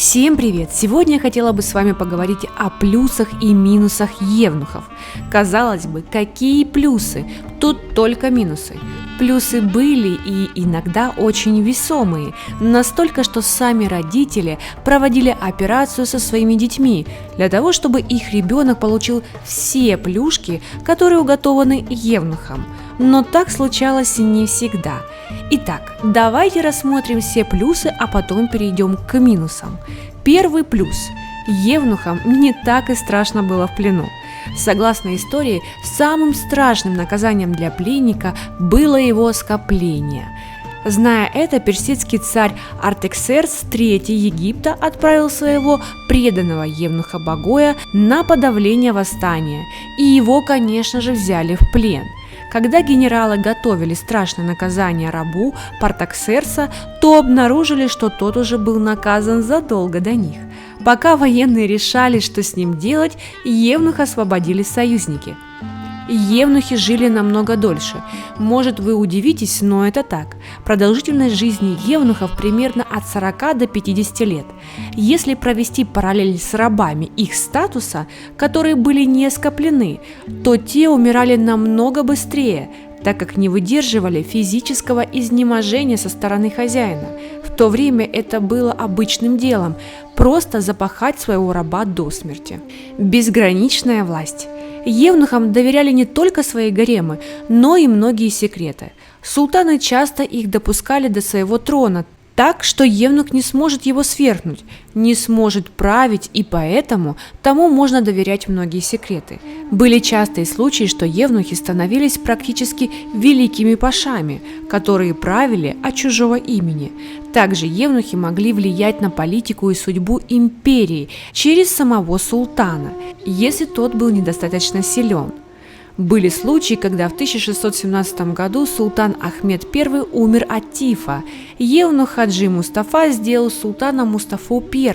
Всем привет! Сегодня я хотела бы с вами поговорить о плюсах и минусах евнухов. Казалось бы, какие плюсы? Тут только минусы. Плюсы были и иногда очень весомые, настолько, что сами родители проводили операцию со своими детьми для того, чтобы их ребенок получил все плюшки, которые уготованы евнухам. Но так случалось не всегда. Итак, давайте рассмотрим все плюсы, а потом перейдем к минусам. Первый плюс. Евнухам не так и страшно было в плену. Согласно истории, самым страшным наказанием для пленника было его оскопление. Зная это, персидский царь Артаксеркс III Египта отправил своего преданного евнуха Багоя на подавление восстания, и его, конечно же, взяли в плен. Когда генералы готовили страшное наказание рабу Артаксеркса, то обнаружили, что тот уже был наказан задолго до них. Пока военные решали, что с ним делать, евнуха освободили союзники. Евнухи жили намного дольше. Может, вы удивитесь, но это так. Продолжительность жизни евнухов примерно от 40 до 50 лет. Если провести параллель с рабами их статуса, которые были не оскоплены, то те умирали намного быстрее, так как не выдерживали физического изнеможения со стороны хозяина. В то время это было обычным делом – просто запахать своего раба до смерти. Безграничная власть. Евнухам доверяли не только свои гаремы, но и многие секреты. Султаны часто их допускали до своего трона, так что евнух не сможет его свергнуть, не сможет править, и поэтому тому можно доверять многие секреты. Были частые случаи, что евнухи становились практически великими пашами, которые правили от чужого имени. Также евнухи могли влиять на политику и судьбу империи через самого султана, если тот был недостаточно силен. Были случаи, когда в 1617 году султан Ахмед I умер от тифа. Евнух Хаджи Мустафа сделал султана Мустафу I,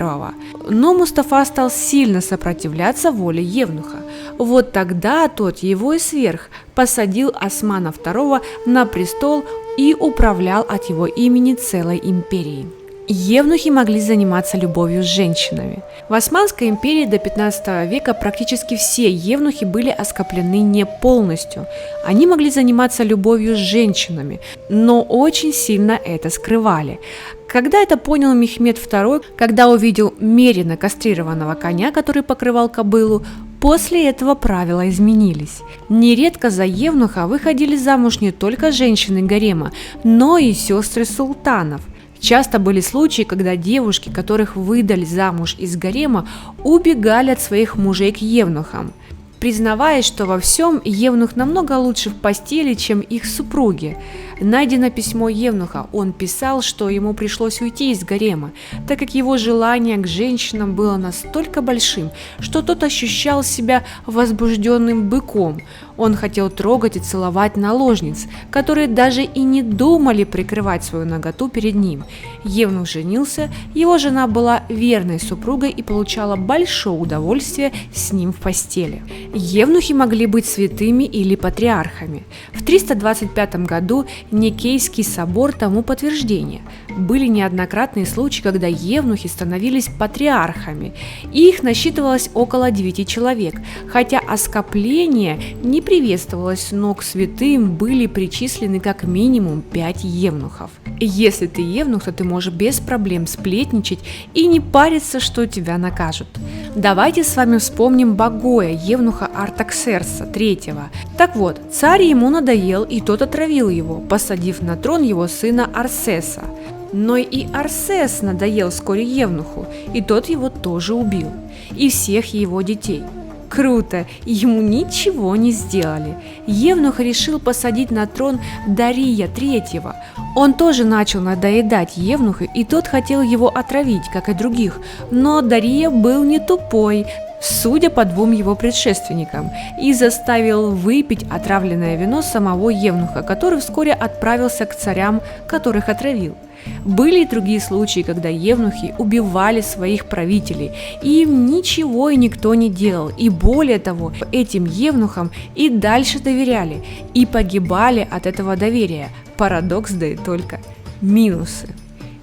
но Мустафа стал сильно сопротивляться воле евнуха. Вот тогда тот его и сверг, посадил Османа II на престол и управлял от его имени целой империей. Евнухи могли заниматься любовью с женщинами. В Османской империи до 15 века практически все евнухи были оскоплены не полностью. Они могли заниматься любовью с женщинами, но очень сильно это скрывали. Когда это понял Мехмед II, когда увидел меренно кастрированного коня, который покрывал кобылу, после этого правила изменились. Нередко за евнуха выходили замуж не только женщины гарема, но и сестры султанов. Часто были случаи, когда девушки, которых выдали замуж из гарема, убегали от своих мужей к евнухам, признавая, что во всем евнух намного лучше в постели, чем их супруги. Найдено письмо евнуха. Он писал, что ему пришлось уйти из гарема, так как его желание к женщинам было настолько большим, что тот ощущал себя возбужденным быком. Он хотел трогать и целовать наложниц, которые даже и не думали прикрывать свою наготу перед ним. Евнух женился, его жена была верной супругой и получала большое удовольствие с ним в постели. Евнухи могли быть святыми или патриархами. В 325 году Никейский собор тому подтверждение. Были неоднократные случаи, когда евнухи становились патриархами. Их насчитывалось около 9 человек, хотя оскопление не приветствовалось, но к святым были причислены как минимум 5 евнухов. Если ты евнух, то ты можешь без проблем сплетничать и не париться, что тебя накажут. Давайте с вами вспомним Багоя, евнуха Артаксеркса III. Так вот, царь ему надоел, и тот отравил его, посадив на трон его сына Арсеса. Но и Арсес надоел вскоре евнуху, и тот его тоже убил, и всех его детей. Круто, ему ничего не сделали. Евнух решил посадить на трон Дария III. Он тоже начал надоедать евнуху, и тот хотел его отравить, как и других, но Дария был не тупой, судя по 2 его предшественникам, и заставил выпить отравленное вино самого евнуха, который вскоре отправился к царям, которых отравил. Были и другие случаи, когда евнухи убивали своих правителей, и им ничего и никто не делал, и более того, этим евнухам и дальше доверяли, и погибали от этого доверия. Парадокс, да и только. Минусы.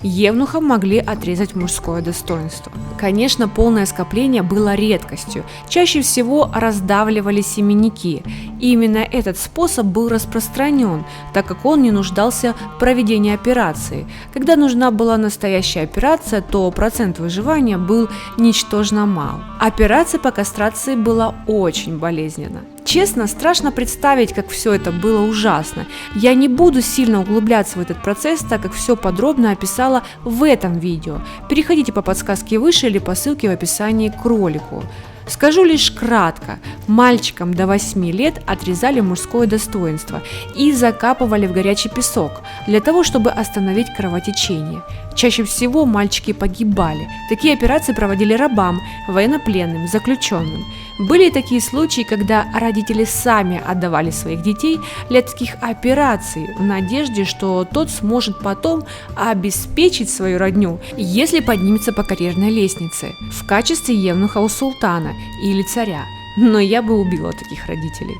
Евнухам могли отрезать мужское достоинство. Конечно, полное скопление было редкостью. Чаще всего раздавливали семенники. И именно этот способ был распространен, так как он не нуждался в проведении операции. Когда нужна была настоящая операция, то процент выживания был ничтожно мал. Операция по кастрации была очень болезненна. Честно, страшно представить, как все это было ужасно. Я не буду сильно углубляться в этот процесс, так как все подробно описала в этом видео. Переходите по подсказке выше или по ссылке в описании к ролику. Скажу лишь кратко, мальчикам до 8 лет отрезали мужское достоинство и закапывали в горячий песок для того, чтобы остановить кровотечение. Чаще всего мальчики погибали. Такие операции проводили рабам, военнопленным, заключенным. Были и такие случаи, когда родители сами отдавали своих детей для таких операций в надежде, что тот сможет потом обеспечить свою родню, если поднимется по карьерной лестнице, в качестве евнуха у султана или царя. Но я бы убила таких родителей.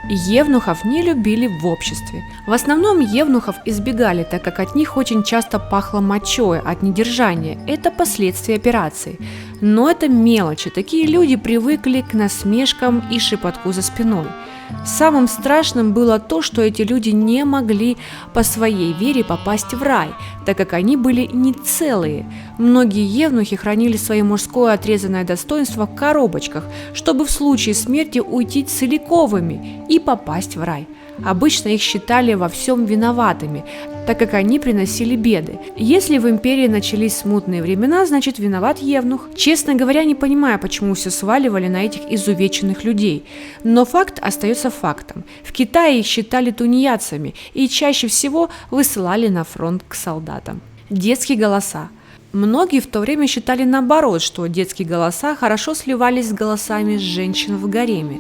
Евнухов не любили в обществе. В основном евнухов избегали, так как от них очень часто пахло мочой от недержания. Это последствия операции. Но это мелочи. Такие люди привыкли к насмешкам и шепотку за спиной. Самым страшным было то, что эти люди не могли по своей вере попасть в рай, так как они были не целые. Многие евнухи хранили свое мужское отрезанное достоинство в коробочках, чтобы в случае смерти уйти целиковыми и попасть в рай. Обычно их считали во всем виноватыми, так как они приносили беды. Если в империи начались смутные времена, значит виноват евнух. Честно говоря, не понимаю, почему все сваливали на этих изувеченных людей. Но факт остается фактом. В Китае их считали тунеядцами и чаще всего высылали на фронт к солдатам. Детские голоса. Многие в то время считали наоборот, что детские голоса хорошо сливались с голосами женщин в гареме.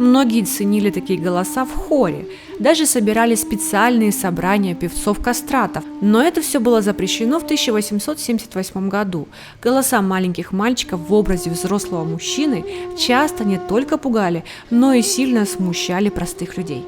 Многие ценили такие голоса в хоре, даже собирали специальные собрания певцов-кастратов, но это все было запрещено в 1878 году. Голоса маленьких мальчиков в образе взрослого мужчины часто не только пугали, но и сильно смущали простых людей.